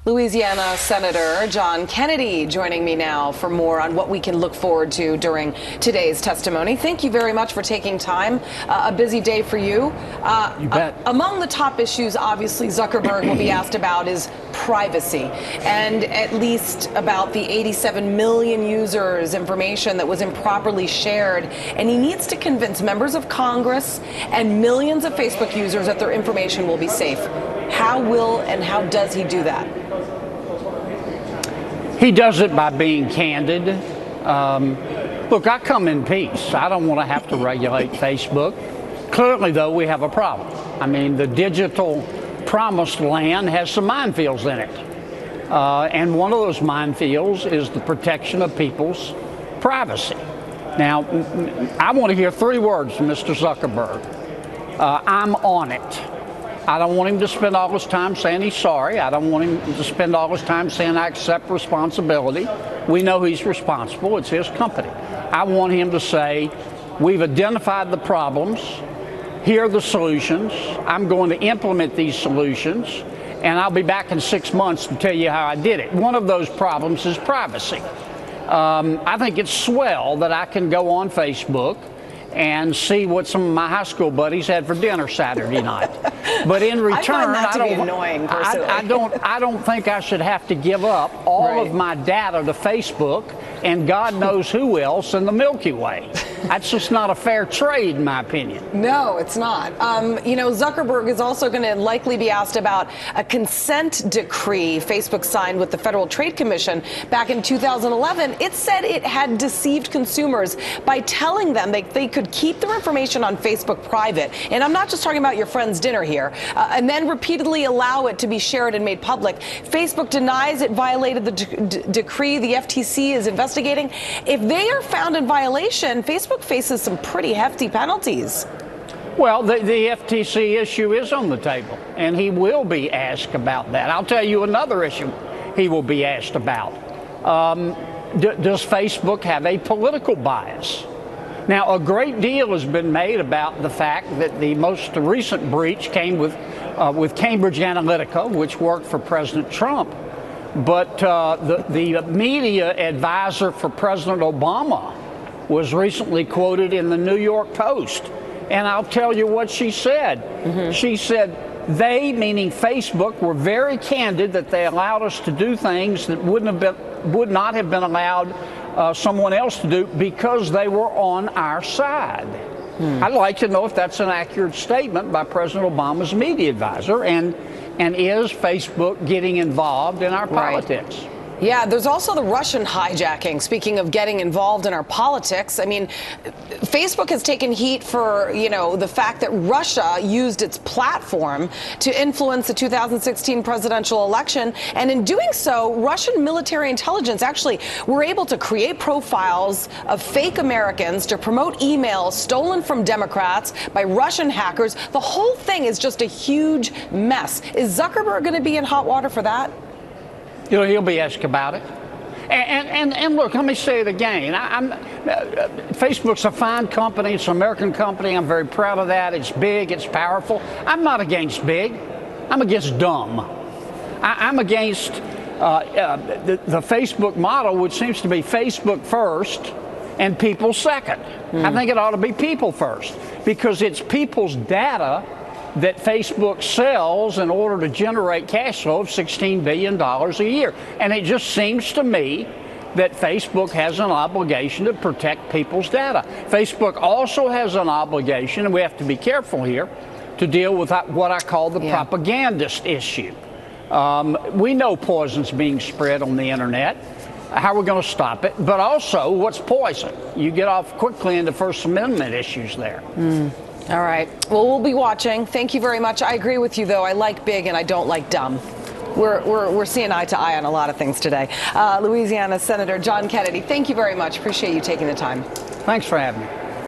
Louisiana Senator John Kennedy joining me now for more on what we can look forward to during today's testimony. Thank you very much for taking time. A busy day for you. You bet. Among the top issues, obviously, Zuckerberg will be asked about is privacy, and at least about the 87 million users' information that was improperly shared. And he needs to convince members of Congress and millions of Facebook users that their information will be safe. How will and how does he do that? He does it by being candid. Look, I come in peace. I don't want to have to regulate Facebook. Clearly, though, we have a problem. I mean, the digital promised land has some minefields in it. And one of those minefields is the protection of people's privacy. Now, I want to hear three words from Mr. Zuckerberg. I'm on it. I don't want him to spend all his time saying he's sorry. I don't want him to spend all his time saying I accept responsibility. We know he's responsible. It's his company. I want him to say, we've identified the problems. Here are the solutions. I'm going to implement these solutions, and I'll be back in 6 months to tell you how I did it. One of those problems is privacy. I think it's swell that I can go on Facebook and see what some of my high school buddies had for dinner Saturday night. But in return, I don't think I should have to give up all of my data to Facebook and God knows who else in the Milky Way. That's just not a fair trade, in my opinion. No, it's not. You know, Zuckerberg is also going to likely be asked about a consent decree Facebook signed with the Federal Trade Commission back in 2011. It said it had deceived consumers by telling them they could keep their information on Facebook private. And I'm not just talking about your friend's dinner here. And then repeatedly allow it to be shared and made public. Facebook denies it violated the decree. The FTC is investigating. If they are found in violation, Facebook faces some pretty hefty penalties. Well, the FTC issue is on the table, and he will be asked about that. I'll tell you another issue he will be asked about. Does Facebook have a political bias? Now, a great deal has been made about the fact that the most recent breach came with Cambridge Analytica, which worked for President Trump. But the media advisor for President Obama was recently quoted in the New York Post. And I'll tell you what she said. She said, they, meaning Facebook, were very candid that they allowed us to do things that would not have been allowed someone else to do because they were on our side. I'd like to know if that's an accurate statement by President Obama's media advisor, and is Facebook getting involved in our politics? Yeah, there's also the Russian hijacking. Speaking of getting involved in our politics, I mean, Facebook has taken heat for, you know, the fact that Russia used its platform to influence the 2016 presidential election. And in doing so, Russian military intelligence actually were able to create profiles of fake Americans to promote emails stolen from Democrats by Russian hackers. The whole thing is just a huge mess. Is Zuckerberg going to be in hot water for that? You know, he'll be asked about it. And look, let me say it again. Facebook's a fine company. It's an American company. I'm very proud of that. It's big. It's powerful. I'm not against big. I'm against dumb. I'm against the Facebook model, which seems to be Facebook first and people second. I think it ought to be people first, because it's people's data that Facebook sells in order to generate cash flow of $16 billion a year. And it just seems to me that Facebook has an obligation to protect people's data. Facebook also has an obligation, and we have to be careful here, to deal with what I call the propagandist issue. We know poison's being spread on the internet. How are we going to stop it? But also, what's poison? You get off quickly into First Amendment issues there. All right. Well, we'll be watching. Thank you very much. I agree with you, though. I like big and I don't like dumb. We're seeing eye to eye on a lot of things today. Louisiana Senator John Kennedy, thank you very much. Appreciate you taking the time. Thanks for having me.